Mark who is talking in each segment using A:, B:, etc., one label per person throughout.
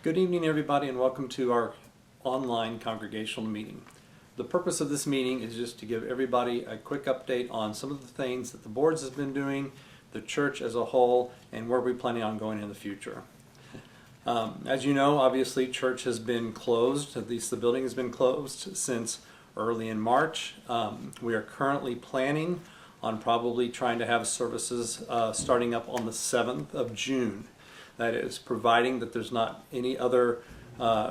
A: Good evening, everybody, and welcome to our online congregational meeting. The purpose of this meeting is just to give everybody a quick update on some of the things that the boards has been doing, the church as a whole, and where we're planning on going in the future. As you know, obviously, church has been closed, at least the building has been closed since early in March. We are currently planning on probably trying to have services starting up on the 7th of June. That is, providing that there's not any other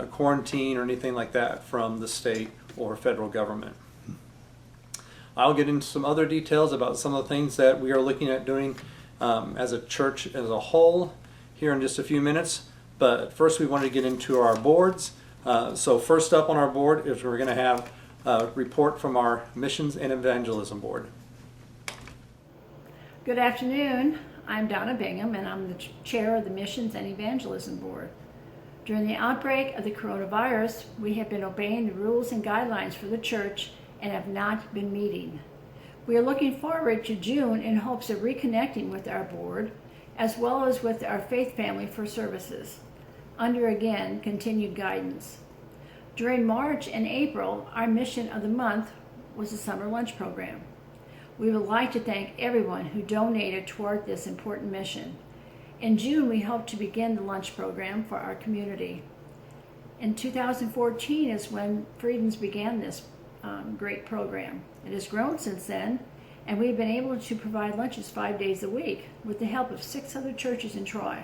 A: quarantine or anything like that from the state or federal government. I'll get into some other details about some of the things that we are looking at doing as a church as a whole here in just a few minutes. But first we want to get into our boards. So first up on our board is we're going to have a report from our Missions and Evangelism Board.
B: Good afternoon. I'm Donna Bingham, and I'm the chair of the Missions and Evangelism Board. During the outbreak of the coronavirus, we have been obeying the rules and guidelines for the church and have not been meeting. We are looking forward to June in hopes of reconnecting with our board, as well as with our faith family for services, under again continued guidance. During March and April, our mission of the month was the summer lunch program. We would like to thank everyone who donated toward this important mission. In June, we hope to begin the lunch program for our community. In 2014 is when Freedoms began this great program. It has grown since then, and we've been able to provide lunches 5 days a week with the help of 6 other churches in Troy.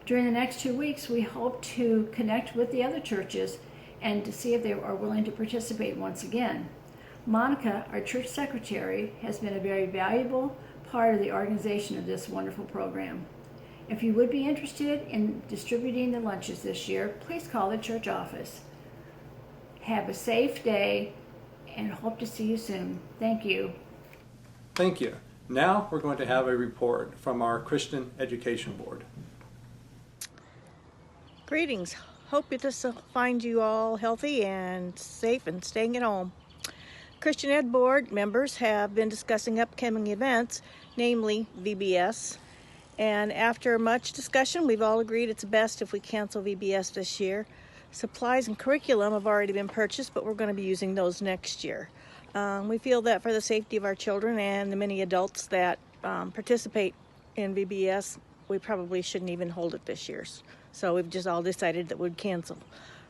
B: During the next 2 weeks, we hope to connect with the other churches and to see if they are willing to participate once again. Monica, our church secretary, has been a very valuable part of the organization of this wonderful program. If you would be interested in distributing the lunches this year, please call the church office. Have a safe day and hope to see you soon. Thank you.
A: Thank you. Now we're going to have a report from our Christian Education Board.
C: Greetings. Hope this will find you all healthy and safe and staying at home. Christian Ed Board members have been discussing upcoming events, namely VBS. And after much discussion, we've all agreed it's best if we cancel VBS this year. Supplies and curriculum have already been purchased, but we're going to be using those next year. We feel that for the safety of our children and the many adults that participate in VBS, we probably shouldn't even hold it this year. So we've just all decided that we'd cancel.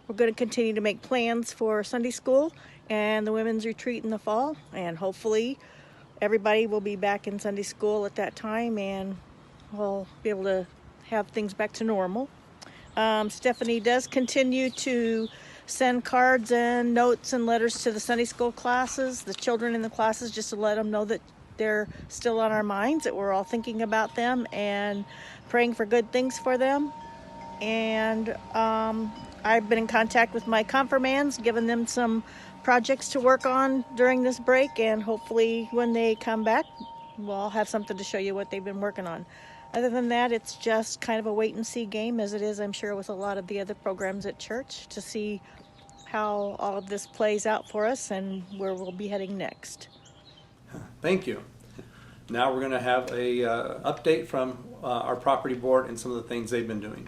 C: We're going to continue to make plans for Sunday school and the women's retreat in the fall, and hopefully everybody will be back in Sunday school at that time and we'll be able to have things back to normal. Stephanie does continue to send cards and notes and letters to the Sunday school classes, the children in the classes, just to let them know that they're still on our minds, that we're all thinking about them and praying for good things for them. And I've been in contact with my confirmands, giving them some projects to work on during this break, and hopefully when they come back, we'll have something to show you what they've been working on. Other than that, it's just kind of a wait-and-see game, as it is, I'm sure, with a lot of the other programs at church, to see how all of this plays out for us and where we'll be heading next.
A: Thank you. Now we're going to have a update from our property board and some of the things they've been doing.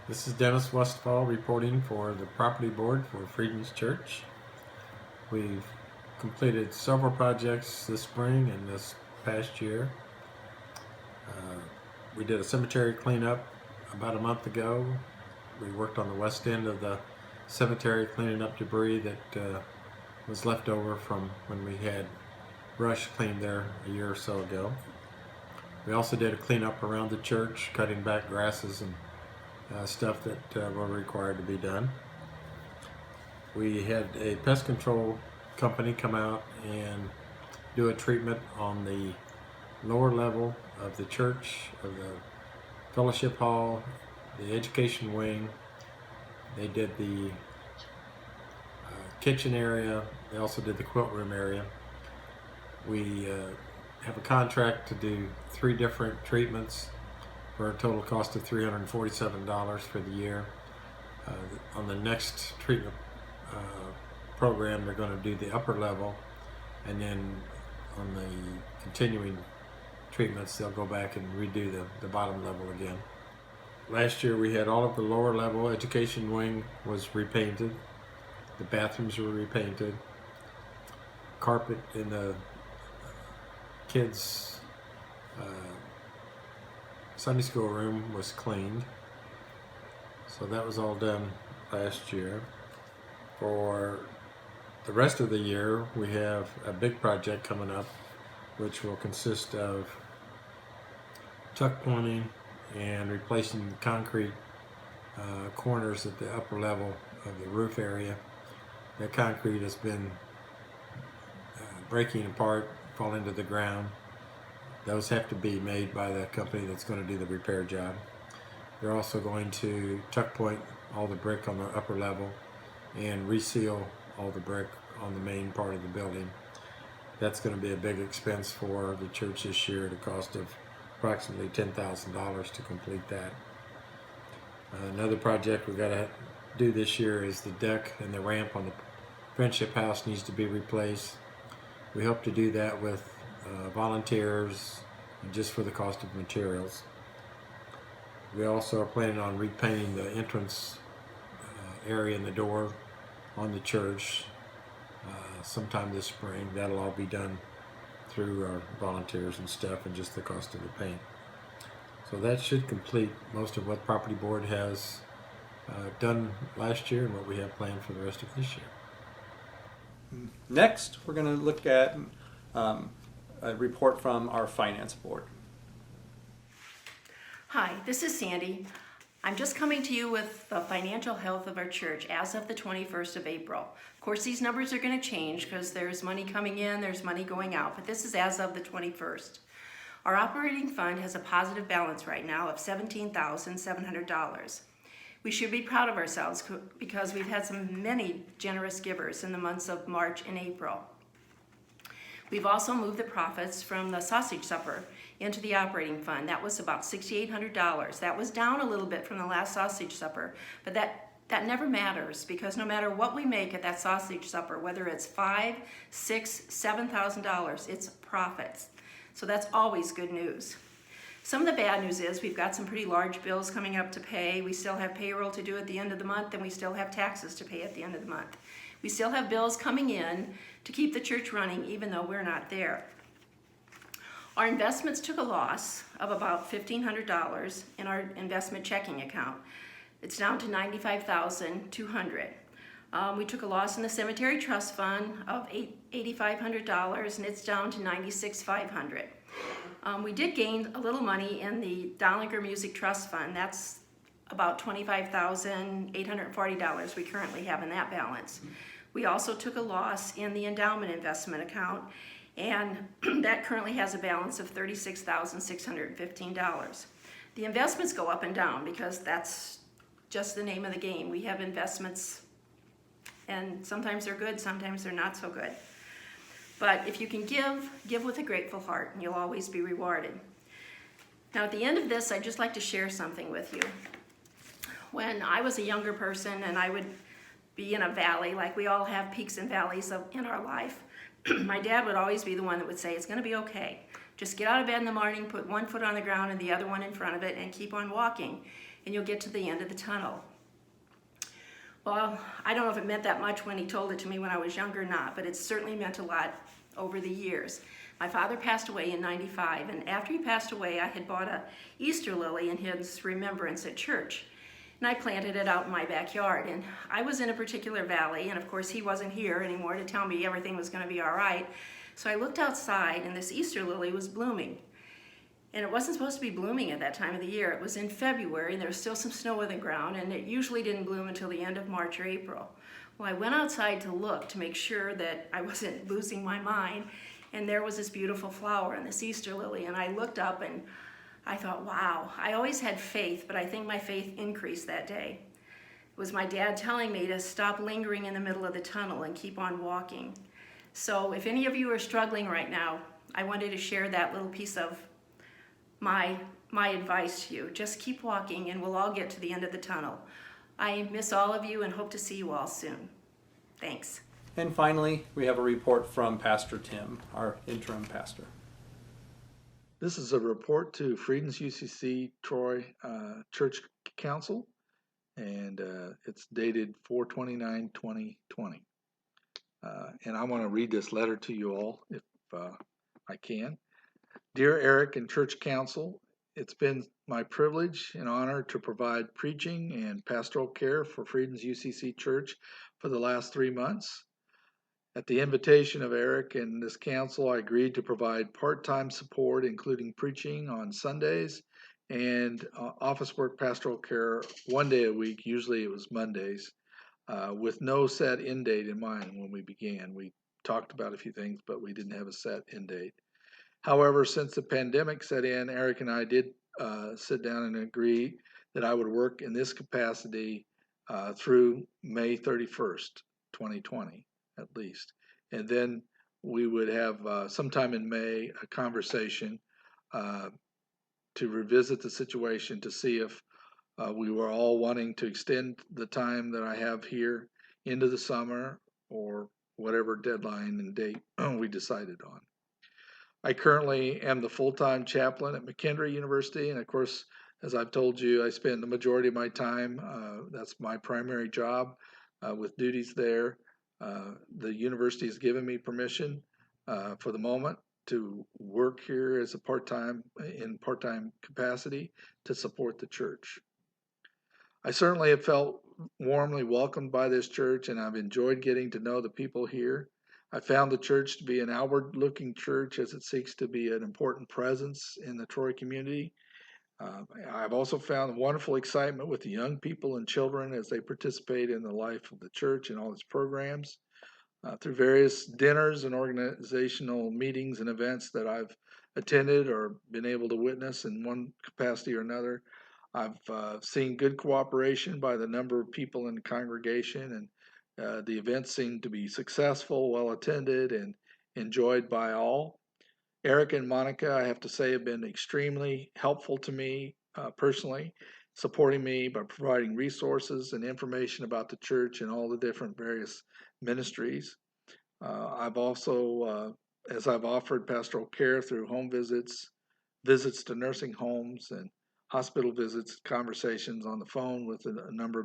D: This is Dennis Westfall reporting for the property board for Freedoms Church. We've completed several projects this spring and this past year. We did a cemetery cleanup about a month ago. We worked on the west end of the cemetery, cleaning up debris that was left over from when we had brush cleaned there a year or so ago. We also did a cleanup around the church, cutting back grasses and stuff that were required to be done. We had a pest control company come out and do a treatment on the lower level of the church, of the fellowship hall, the education wing. They did the kitchen area. They also did the quilt room area. We have a contract to do 3 different treatments for a total cost of $347 for the year. On the next treatment program, they're going to do the upper level, and then on the continuing treatments, they'll go back and redo the bottom level again. last year we had all of the lower level education wing was repainted. The bathrooms were repainted. Carpet in the kids' Sunday school room was cleaned. So that was all done last year. For the rest of the year, we have a big project coming up, which will consist of tuck pointing and replacing the concrete corners at the upper level of the roof area. That concrete has been breaking apart, falling to the ground. Those have to be made by the company that's going to do the repair job. They're also going to tuck point all the brick on the upper level and reseal all the brick on the main part of the building. That's going to be a big expense for the church this year at a cost of approximately $10,000 to complete that. Another project we've got to do this year is the deck and the ramp on the Friendship House needs to be replaced. We hope to do that with volunteers and just for the cost of materials. We also are planning on repainting the entrance area and the door on the church sometime this spring. That'll all be done through our volunteers and stuff and just the cost of the paint. So that should complete most of what Property Board has done last year and what we have planned for the rest of this year.
A: Next, we're going to look at a report from our Finance Board.
E: Hi, this is Sandy. I'm just coming to you with the financial health of our church as of the 21st of April. Of course, these numbers are going to change because there's money coming in, there's money going out, but this is as of the 21st. Our operating fund has a positive balance right now of $17,700. We should be proud of ourselves because we've had many generous givers in the months of March and April. We've also moved the profits from the sausage supper into the operating fund. That was about $6,800. That was down a little bit from the last sausage supper, but that never matters because no matter what we make at that sausage supper, whether it's $5,000, $6,000, $7,000, it's profits. So that's always good news. Some of the bad news is we've got some pretty large bills coming up to pay. We still have payroll to do at the end of the month, and we still have taxes to pay at the end of the month. We still have bills coming in to keep the church running even though we're not there. Our investments took a loss of about $1,500 in our investment checking account. It's down to $95,200. We took a loss in the cemetery trust fund of $8,500 and it's down to $96,500. We did gain a little money in the Dollinger Music Trust Fund. That's about $25,840 we currently have in that balance. We also took a loss in the endowment investment account, and that currently has a balance of $36,615. The investments go up and down because that's just the name of the game. We have investments, and sometimes they're good, sometimes they're not so good. But if you can give with a grateful heart, and you'll always be rewarded. Now at the end of this, I'd just like to share something with you. When I was a younger person and I would be in a valley, like we all have peaks and valleys in our life, my dad would always be the one that would say, it's gonna be okay. Just get out of bed in the morning, put one foot on the ground and the other one in front of it, and keep on walking, and you'll get to the end of the tunnel. Well, I don't know if it meant that much when he told it to me when I was younger or not, but it certainly meant a lot over the years. My father passed away in '95, and after he passed away, I had bought a Easter lily in his remembrance at church. And I planted it out in my backyard. And I was in a particular valley, and of course he wasn't here anymore to tell me everything was gonna be all right. So I looked outside, and this Easter lily was blooming. And it wasn't supposed to be blooming at that time of the year. It was in February, and there was still some snow on the ground, and it usually didn't bloom until the end of March or April. Well, I went outside to look to make sure that I wasn't losing my mind, and there was this beautiful flower and this Easter lily, and I looked up and I thought, wow, I always had faith, but I think my faith increased that day. It was my dad telling me to stop lingering in the middle of the tunnel and keep on walking. So if any of you are struggling right now, I wanted to share that little piece of my advice to you. Just keep walking and we'll all get to the end of the tunnel. I miss all of you and hope to see you all soon. Thanks.
A: And finally, we have a report from Pastor Tim, our interim pastor.
F: This is a report to Freedom's UCC Troy Church Council, and it's dated 4/29/2020. And I want to read this letter to you all if I can. Dear Eric and Church Council, it's been my privilege and honor to provide preaching and pastoral care for Freedom's UCC Church for the last 3 months. At the invitation of Eric and this council, I agreed to provide part-time support, including preaching on Sundays and office work pastoral care 1 day a week. Usually it was Mondays, with no set end date in mind when we began. We talked about a few things, but we didn't have a set end date. However, since the pandemic set in, Eric and I did sit down and agree that I would work in this capacity through May 31st, 2020, at least. And then we would have sometime in May a conversation to revisit the situation to see if we were all wanting to extend the time that I have here into the summer or whatever deadline and date we decided on. I currently am the full-time chaplain at McKendree University, and of course, as I've told you, I spend the majority of my time, that's my primary job, with duties there. The university has given me permission for the moment to work here as a part-time capacity to support the church. I certainly have felt warmly welcomed by this church, and I've enjoyed getting to know the people here. I found the church to be an outward-looking church as it seeks to be an important presence in the Troy community. I've also found wonderful excitement with the young people and children as they participate in the life of the church and all its programs. Through various dinners and organizational meetings and events that I've attended or been able to witness in one capacity or another, I've seen good cooperation by the number of people in the congregation, and the events seem to be successful, well attended, and enjoyed by all. Eric and Monica, I have to say, have been extremely helpful to me personally, supporting me by providing resources and information about the church and all the different various ministries. I've also, as I've offered pastoral care through home visits, visits to nursing homes, and hospital visits, conversations on the phone with a number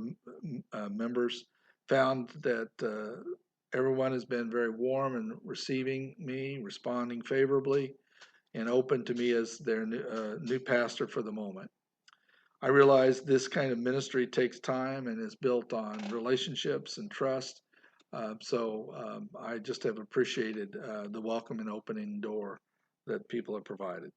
F: of members, found that everyone has been very warm and receiving me, responding favorably, and open to me as their new pastor for the moment. I realize this kind of ministry takes time and is built on relationships and trust. So I just have appreciated the welcome and opening door that people have provided.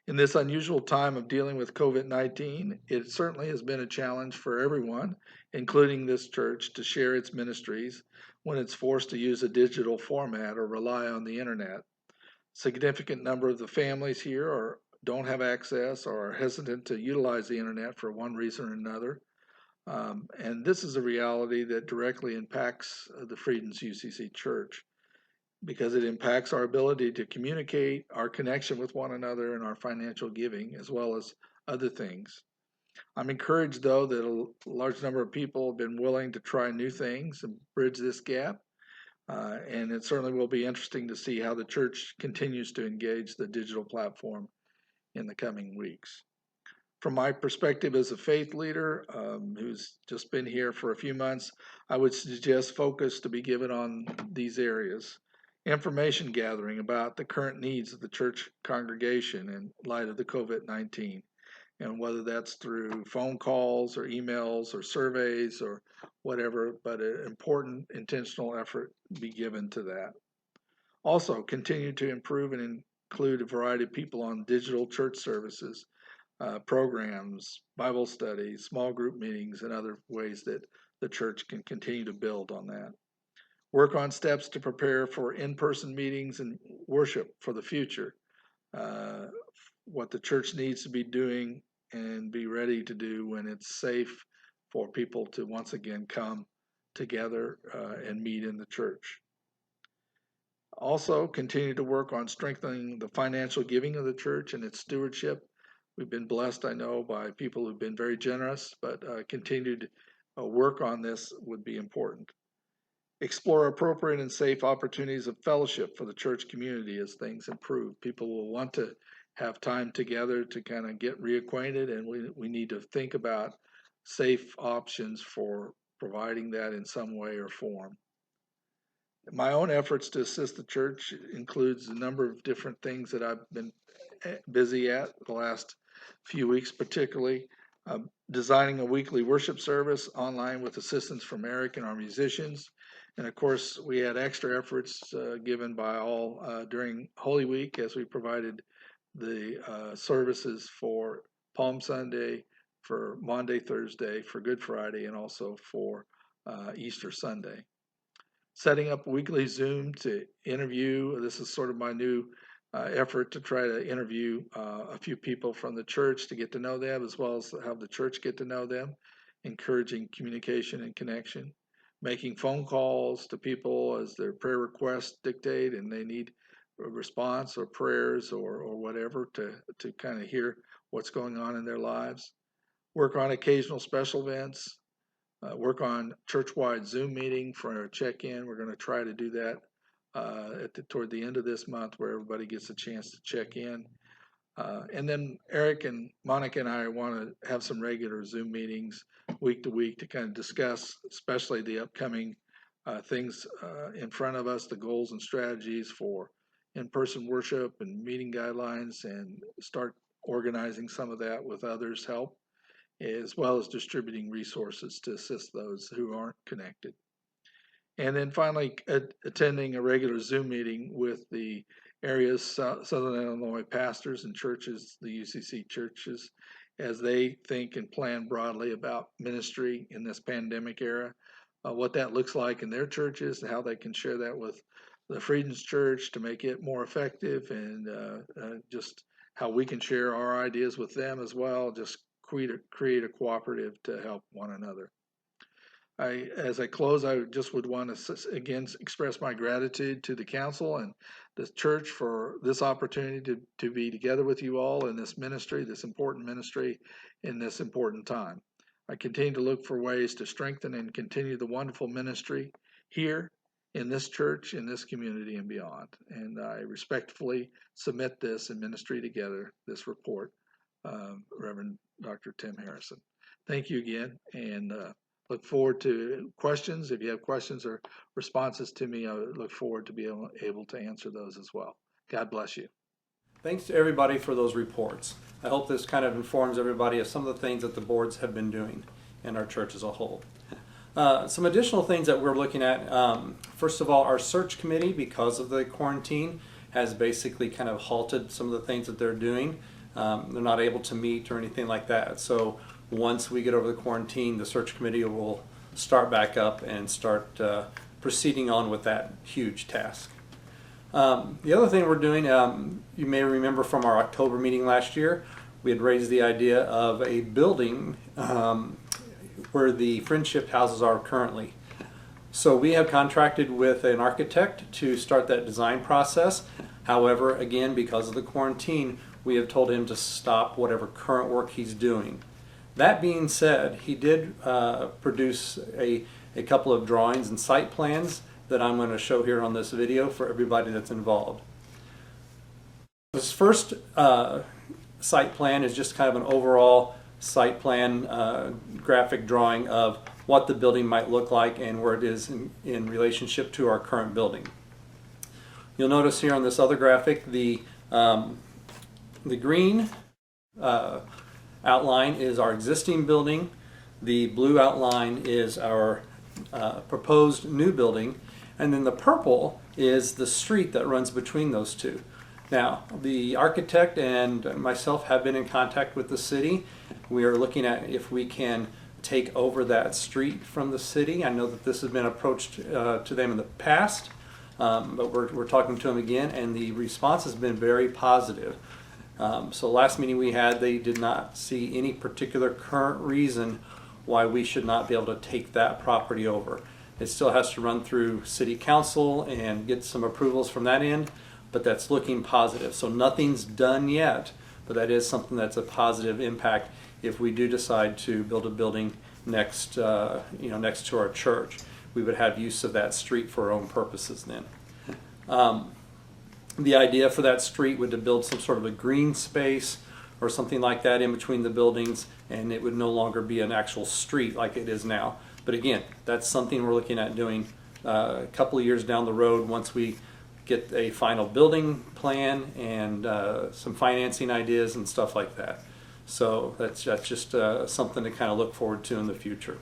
F: In this unusual time of dealing with COVID-19, it certainly has been a challenge for everyone, including this church, to share its ministries when it's forced to use a digital format or rely on the internet. Significant number of the families here don't have access or are hesitant to utilize the internet for one reason or another. And this is a reality that directly impacts the Freedom's UCC Church, because it impacts our ability to communicate, our connection with one another, and our financial giving, as well as other things. I'm encouraged, though, that a large number of people have been willing to try new things and bridge this gap. And it certainly will be interesting to see how the church continues to engage the digital platform in the coming weeks. From my perspective as a faith leader who's just been here for a few months, I would suggest focus to be given on these areas. Information gathering about the current needs of the church congregation in light of the COVID-19, and whether that's through phone calls or emails or surveys or whatever, but an important intentional effort be given to that. Also, continue to improve and include a variety of people on digital church services, programs, Bible studies, small group meetings, and other ways that the church can continue to build on that. Work on steps to prepare for in-person meetings and worship for the future. What the church needs to be doing and be ready to do when it's safe for people to once again come together and meet in the church. Also, continue to work on strengthening the financial giving of the church and its stewardship. We've been blessed, I know, by people who've been very generous, but continued work on this would be important. Explore appropriate and safe opportunities of fellowship for the church community as things improve. People will want to have time together to kind of get reacquainted, and we need to think about safe options for providing that in some way or form. My own efforts to assist the church includes a number of different things that I've been busy at the last few weeks, particularly designing a weekly worship service online with assistance from Eric and our musicians. And of course, we had extra efforts given by all during Holy Week as we provided the services for Palm Sunday, for Maundy, Thursday, for Good Friday, and also for Easter Sunday. Setting up weekly Zoom to interview. This is sort of my new effort to try to interview a few people from the church to get to know them, as well as have the church get to know them, encouraging communication and connection, making phone calls to people as their prayer requests dictate and they need a response or prayers or whatever to kind of hear what's going on in their lives, work on occasional special events, work on church-wide Zoom meeting for a check-in. We're going to try to do that toward the end of this month, where everybody gets a chance to check in. And then Eric and Monica and I want to have some regular Zoom meetings week to week to kind of discuss, especially the upcoming things in front of us, the goals and strategies for in-person worship and meeting guidelines, and start organizing some of that with others' help, as well as distributing resources to assist those who aren't connected. And then finally, attending a regular Zoom meeting with the area's Southern Illinois pastors and churches, the UCC churches, as they think and plan broadly about ministry in this pandemic era, what that looks like in their churches, and how they can share that with the Friedens Church to make it more effective, and just how we can share our ideas with them as well, just create a cooperative to help one another. As I close, I just would want to again express my gratitude to the council and the church for this opportunity to be together with you all in this ministry, this important ministry in this important time. I continue to look for ways to strengthen and continue the wonderful ministry here in this church, in this community, and beyond. And I respectfully submit this in Ministry Together, this report, Reverend Dr. Tim Harrison. Thank you again, and look forward to questions. If you have questions or responses to me, I would look forward to be able to answer those as well. God bless you.
A: Thanks to everybody for those reports. I hope this kind of informs everybody of some of the things that the boards have been doing in our church as a whole. Some additional things that we're looking at. First of all, our search committee, because of the quarantine, has basically kind of halted some of the things that they're doing. They're not able to meet or anything like that. So once we get over the quarantine, the search committee will start back up and start proceeding on with that huge task. The other thing we're doing, you may remember from our October meeting last year, we had raised the idea of a building where the Friendship houses are currently. So we have contracted with an architect to start that design process. However, again, because of the quarantine, we have told him to stop whatever current work he's doing. That being said, he did produce a couple of drawings and site plans that I'm going to show here on this video for everybody that's involved. This first site plan is just kind of an overall site plan graphic drawing of what the building might look like and where it is in relationship to our current building. You'll notice here on this other graphic the green outline is our existing building. The blue outline is our proposed new building, and then the purple is the street that runs between those two. Now, the architect and myself have been in contact with the city. We are looking at if we can take over that street from the city. I know that this has been approached to them in the past, but we're talking to them again, and the response has been very positive. So last meeting we had, they did not see any particular current reason why we should not be able to take that property over. It still has to run through city council and get some approvals from that end, but that's looking positive. So nothing's done yet, but that is something that's a positive impact if we do decide to build a building next to our church. We would have use of that street for our own purposes then. The idea for that street would to build some sort of a green space or something like that in between the buildings, and it would no longer be an actual street like it is now. But again, that's something we're looking at doing a couple of years down the road once we get a final building plan and some financing ideas and stuff like that. So that's just something to kind of look forward to in the future.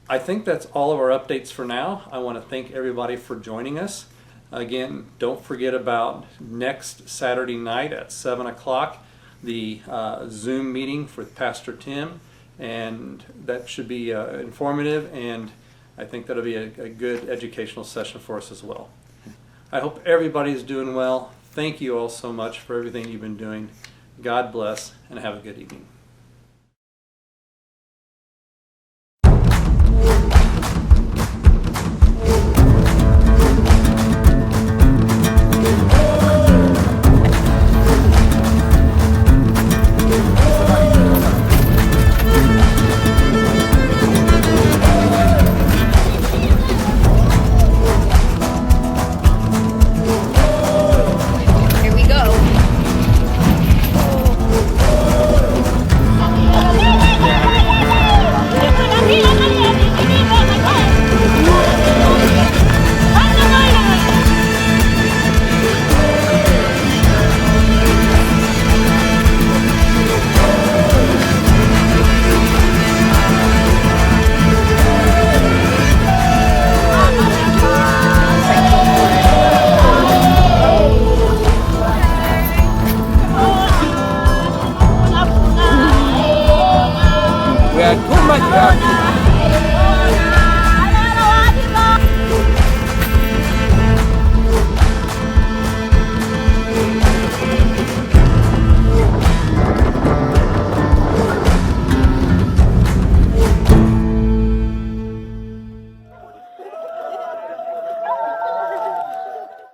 A: I think that's all of our updates for now. I want to thank everybody for joining us. Again, don't forget about next Saturday night at 7 o'clock, the Zoom meeting with Pastor Tim, and that should be informative, and I think that'll be a good educational session for us as well. I hope everybody's doing well. Thank you all so much for everything you've been doing. God bless, and have a good evening.